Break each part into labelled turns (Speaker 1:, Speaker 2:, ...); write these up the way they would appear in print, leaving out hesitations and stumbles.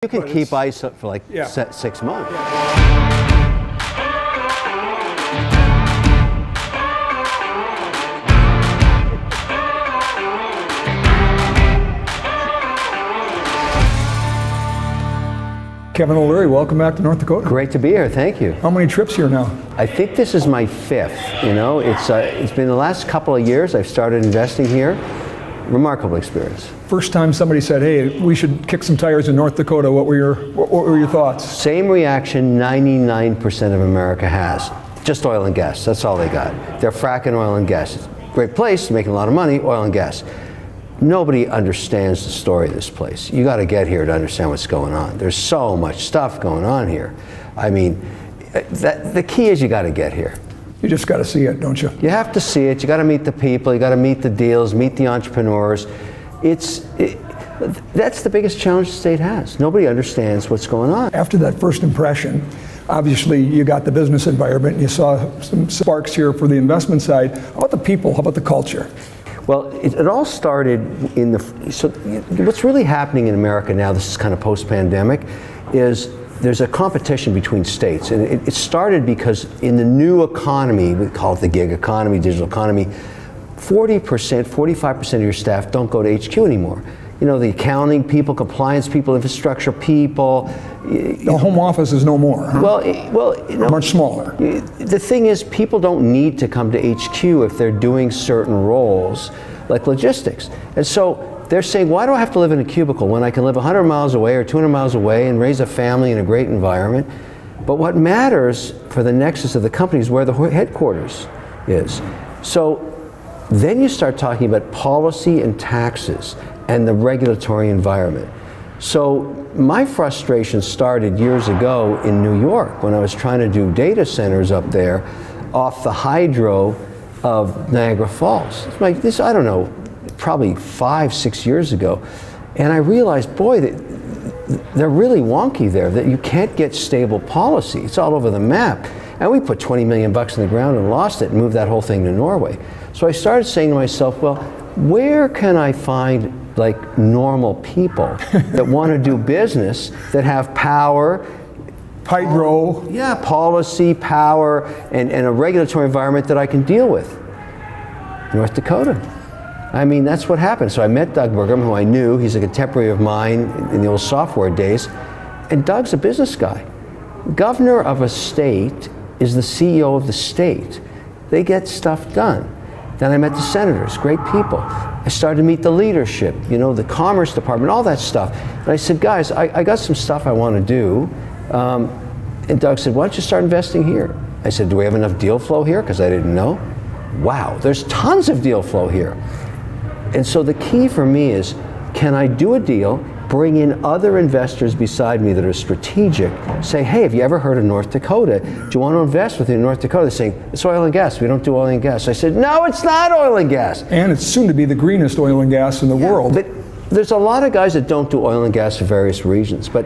Speaker 1: You can keep ice up for like 6 months.
Speaker 2: Kevin O'Leary, welcome back to North Dakota.
Speaker 1: Great to be here, thank you.
Speaker 2: How many trips here now?
Speaker 1: I think this is my 5th. You know, it's been the last couple of years I've started investing here. Remarkable experience.
Speaker 2: First time somebody said, hey, we should kick some tires in North Dakota, what were your thoughts?
Speaker 1: Same reaction 99% of America has. Just oil and gas, that's all they got. They're fracking oil and gas. It's a great place, making a lot of money, oil and gas. Nobody understands the story of this place. You got to get here to understand what's going on. There's so much stuff going on here. I mean, the key is you got to get here.
Speaker 2: You just got to see it, don't you?
Speaker 1: You have to see it. You got to meet the people. You got to meet the deals, meet the entrepreneurs. That's the biggest challenge the state has. Nobody understands what's going on.
Speaker 2: After that first impression, obviously you got the business environment. You saw some sparks here for the investment side. How about the people? How about the culture?
Speaker 1: Well, it all started what's really happening in America now, this is kind of post-pandemic, is there's a competition between states. And it started because in the new economy, we call it the gig economy, digital economy, 40%, 45% of your staff don't go to HQ anymore. You know, the accounting people, compliance people, infrastructure people.
Speaker 2: The home office is no more. Huh?
Speaker 1: Well, you know,
Speaker 2: much smaller.
Speaker 1: The thing is, people don't need to come to HQ if they're doing certain roles, like logistics. And so they're saying, why do I have to live in a cubicle when I can live 100 miles away or 200 miles away and raise a family in a great environment? But what matters for the nexus of the company is where the headquarters is. So then you start talking about policy and taxes and the regulatory environment. So my frustration started years ago in New York when I was trying to do data centers up there off the hydro of Niagara Falls. It's like this, I don't know, probably 5-6 years ago. And I realized, boy, they're really wonky there, that you can't get stable policy. It's all over the map. And we put 20 million bucks in the ground and lost it and moved that whole thing to Norway. So I started saying to myself, well, where can I find like normal people that want to do business, that have power,
Speaker 2: hydro,
Speaker 1: policy, power, and a regulatory environment that I can deal with? North Dakota. I mean, that's what happened. So I met Doug Burgum, who I knew. He's a contemporary of mine in the old software days. And Doug's a business guy. Governor of a state is the CEO of the state. They get stuff done. Then I met the senators, great people. I started to meet the leadership, you know, the Commerce Department, all that stuff. And I said, guys, I got some stuff I want to do. And Doug said, why don't you start investing here? I said, do we have enough deal flow here? Because I didn't know. Wow, there's tons of deal flow here. And so the key for me is, can I do a deal, bring in other investors beside me that are strategic, say, hey, have you ever heard of North Dakota? Do you want to invest with me in North Dakota? They're saying, it's oil and gas. We don't do oil and gas. I said, no, it's not oil and gas.
Speaker 2: And it's soon to be the greenest oil and gas in the world.
Speaker 1: But there's a lot of guys that don't do oil and gas for various reasons, but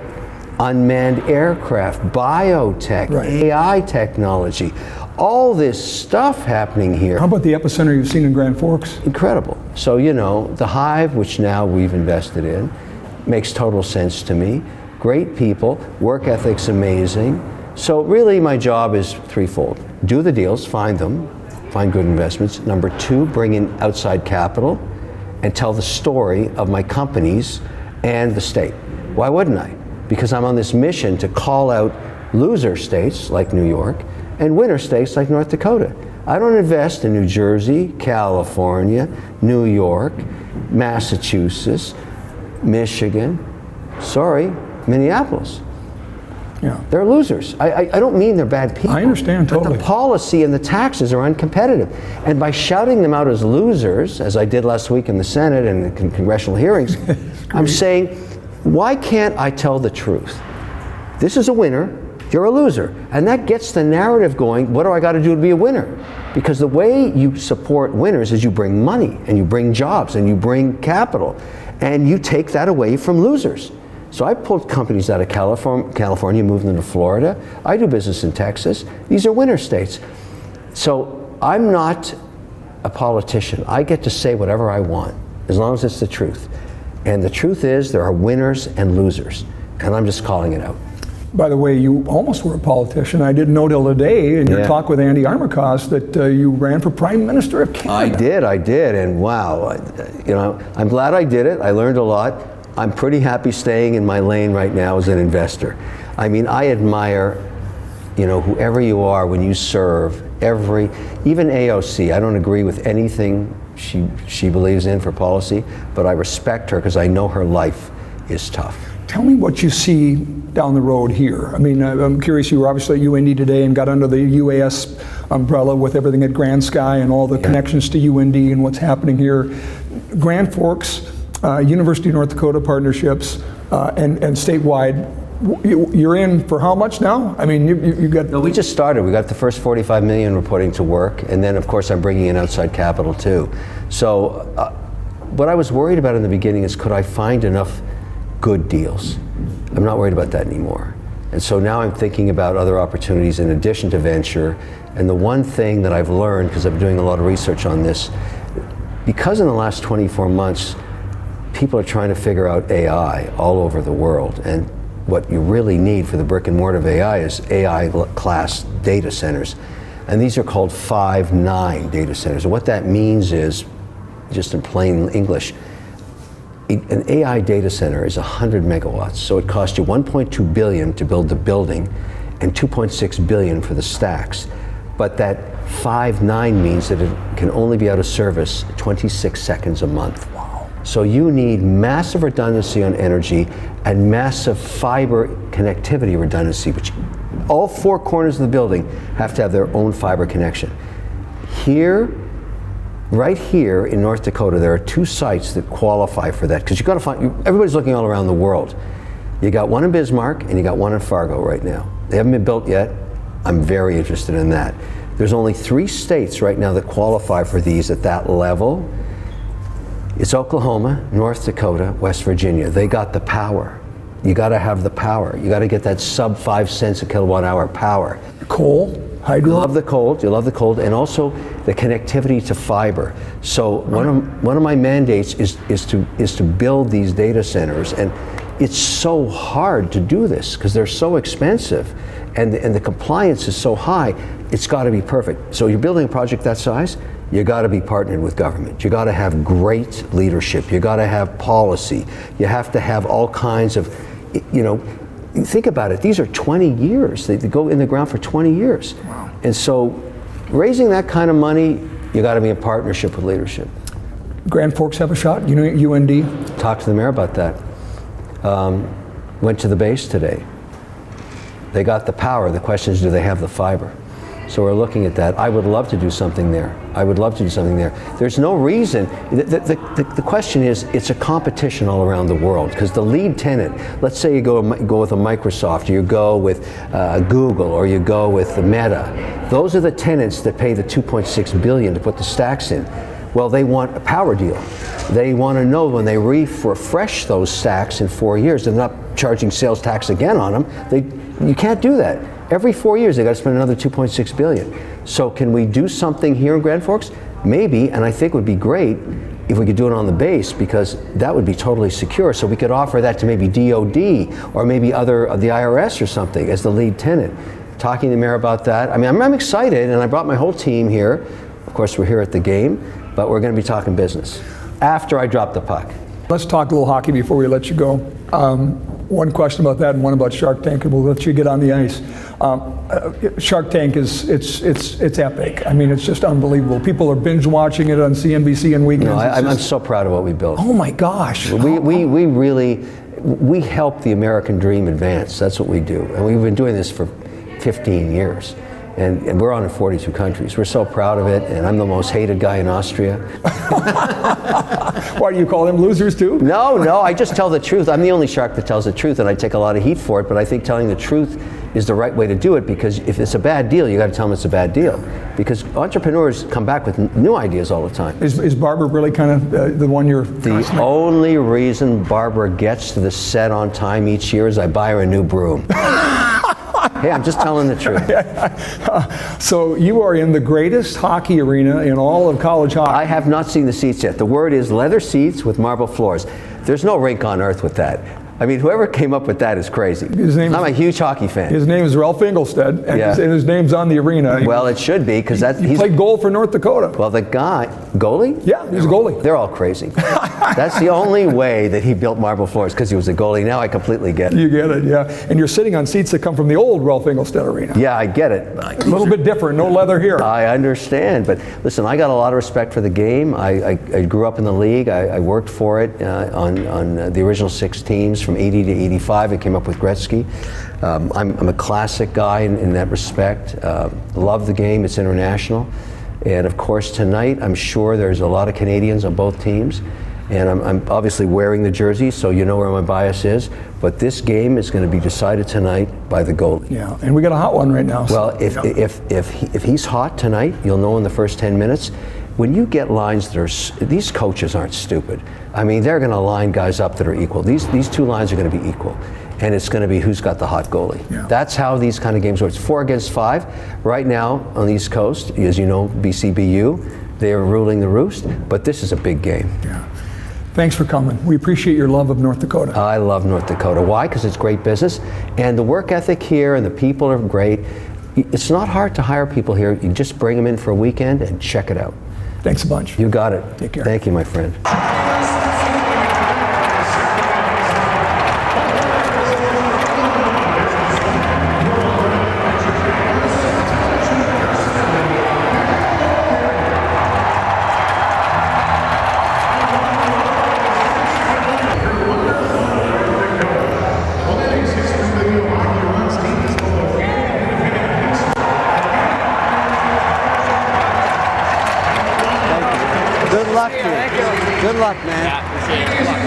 Speaker 1: unmanned aircraft, biotech, AI technology, all this stuff happening here.
Speaker 2: How about the epicenter you've seen in Grand Forks?
Speaker 1: Incredible. So, you know, the Hive, which now we've invested in, makes total sense to me. Great people, work ethic's amazing. So really my job is threefold. Do the deals, find them, find good investments. Number 2, bring in outside capital and tell the story of my companies and the state. Why wouldn't I? Because I'm on this mission to call out loser states like New York and winner states like North Dakota. I don't invest in New Jersey, California, New York, Massachusetts, Michigan, Minneapolis.
Speaker 2: Yeah.
Speaker 1: They're losers. I don't mean they're bad people.
Speaker 2: I understand totally.
Speaker 1: But the policy and the taxes are uncompetitive. And by shouting them out as losers, as I did last week in the Senate and the congressional hearings, I'm saying, why can't I tell the truth? This is a winner, you're a loser. And that gets the narrative going, what do I got to do to be a winner? Because the way you support winners is you bring money, and you bring jobs, and you bring capital, and you take that away from losers. So I pulled companies out of California, moved them to Florida. I do business in Texas. These are winner states. So I'm not a politician. I get to say whatever I want, as long as it's the truth. And the truth is there are winners and losers. And I'm just calling it out.
Speaker 2: By the way, you almost were a politician. I didn't know till today in your talk with Andy Armacost that you ran for Prime Minister of Canada.
Speaker 1: I did, and wow, I'm glad I did it. I learned a lot. I'm pretty happy staying in my lane right now as an investor. I mean, I admire, whoever you are when you serve, even AOC. I don't agree with anything she believes in for policy, but I respect her because I know her life is tough.
Speaker 2: Tell me what you see down the road here. I mean, I'm curious, you were obviously at UND today and got under the UAS umbrella with everything at Grand Sky and all the connections to UND and what's happening here. Grand Forks, University of North Dakota partnerships, and statewide. You're in for how much now? I mean, you got...
Speaker 1: No, we just started. We got the first 45 million we're putting to work, and then of course I'm bringing in outside capital too. So what I was worried about in the beginning is could I find enough good deals? I'm not worried about that anymore. And so now I'm thinking about other opportunities in addition to venture. And the one thing that I've learned, because I've been doing a lot of research on this, because in the last 24 months, people are trying to figure out AI all over the world. And what you really need for the brick and mortar of AI is AI class data centers. And these are called 5-9 data centers. And what that means is, just in plain English, an AI data center is 100 megawatts, so it costs you 1.2 billion to build the building and 2.6 billion for the stacks. But that 5-9 means that it can only be out of service 26 seconds a month. Wow. So you need massive redundancy on energy and massive fiber connectivity redundancy, which all four corners of the building have to have their own fiber connection. Right here in North Dakota, there are two sites that qualify for that, because you've got to find, everybody's looking all around the world. You got one in Bismarck and you got one in Fargo right now. They haven't been built yet. I'm very interested in that. There's only 3 states right now that qualify for these at that level. It's Oklahoma, North Dakota, West Virginia. They got the power. You got to have the power. You got to get that sub 5 cents a kilowatt hour power.
Speaker 2: Coal? Hydro?
Speaker 1: You love the cold, and also the connectivity to fiber. So one of my mandates is to build these data centers, and it's so hard to do this because they're so expensive, and the compliance is so high. It's got to be perfect. So you're building a project that size, you got to be partnered with government. You got to have great leadership. You got to have policy. You have to have all kinds of, think about it, these are 20 years. They go in the ground for 20 years.
Speaker 2: Wow.
Speaker 1: And so raising that kind of money, you got to be in partnership with leadership.
Speaker 2: Grand Forks have a shot, UND?
Speaker 1: Talked to the mayor about that. Went to the base today. They got the power. The question is, do they have the fiber? So we're looking at that. I would love to do something there. There's no reason. The question is, it's a competition all around the world, because the lead tenant, let's say you go with a Microsoft, or you go with Google, or you go with Meta. Those are the tenants that pay the 2.6 billion to put the stacks in. Well, they want a power deal. They want to know when they refresh those stacks in 4 years, they're not charging sales tax again on them. You can't do that. Every 4 years, they got to spend another 2.6 billion. So can we do something here in Grand Forks? Maybe, and I think it would be great if we could do it on the base, because that would be totally secure. So we could offer that to maybe DOD or maybe the IRS or something as the lead tenant. Talking to the mayor about that. I mean, I'm excited, and I brought my whole team here. Of course, we're here at the game, but we're going to be talking business after I drop the puck.
Speaker 2: Let's talk a little hockey before we let you go. One question about that and one about Shark Tank, and we'll let you get on the ice. Shark Tank it's epic. I mean, it's just unbelievable. People are binge watching it on CNBC and weekends.
Speaker 1: No, I'm so proud of what we built.
Speaker 2: Oh my gosh.
Speaker 1: We help the American dream advance. That's what we do. And we've been doing this for 15 years. And we're on in 42 countries. We're so proud of it, and I'm the most hated guy in Austria.
Speaker 2: Why do you call them losers too?
Speaker 1: No, I just tell the truth. I'm the only shark that tells the truth, and I take a lot of heat for it, but I think telling the truth is the right way to do it, because if it's a bad deal, you got to tell them it's a bad deal. Because entrepreneurs come back with new ideas all the time.
Speaker 2: Is Barbara really kind of the one you're...
Speaker 1: The only reason Barbara gets to the set on time each year is I buy her a new broom. Hey, I'm just telling the truth.
Speaker 2: So you are in the greatest hockey arena in all of college hockey.
Speaker 1: I have not seen the seats yet. The word is leather seats with marble floors. There's no rink on earth with that. I mean, whoever came up with that is crazy. I'm a huge hockey fan.
Speaker 2: His name is Ralph Engelstad, and,
Speaker 1: Yeah.
Speaker 2: his name's on the arena.
Speaker 1: Well, it should be, because
Speaker 2: He played goal for North Dakota.
Speaker 1: Well, the guy, goalie?
Speaker 2: Yeah, he's a goalie.
Speaker 1: They're all crazy. That's the only way that he built marble floors, because he was a goalie. Now I completely get it.
Speaker 2: You get it, yeah. And you're sitting on seats that come from the old Ralph Engelstad arena.
Speaker 1: Yeah, I get it.
Speaker 2: A little bit different, no leather here.
Speaker 1: I understand, but listen, I got a lot of respect for the game. I grew up in the league. I worked for it on the original 6 teams from 80 to 85. I came up with Gretzky. I'm a classic guy in that respect. Love the game. It's international. And of course, tonight, I'm sure there's a lot of Canadians on both teams. And I'm obviously wearing the jersey, so you know where my bias is. But this game is going to be decided tonight by the goalie.
Speaker 2: Yeah, and we got a hot one right now.
Speaker 1: Well, if he's hot tonight, you'll know in the first 10 minutes. When you get lines that are, these coaches aren't stupid. I mean, they're going to line guys up that are equal. These 2 lines are going to be equal. And it's going to be who's got the hot goalie.
Speaker 2: Yeah.
Speaker 1: That's how these kind of games work. It's 4 against 5. Right now on the East Coast, as you know, BCBU, they are ruling the roost. But this is a big game.
Speaker 2: Yeah. Thanks for coming. We appreciate your love of North Dakota.
Speaker 1: I love North Dakota. Why? Because it's great business. And the work ethic here and the people are great. It's not hard to hire people here. You just bring them in for a weekend and check it out.
Speaker 2: Thanks a bunch.
Speaker 1: You got it.
Speaker 2: Take care.
Speaker 1: Thank you, my friend. Good luck, man.
Speaker 3: Yeah, appreciate it. Good luck.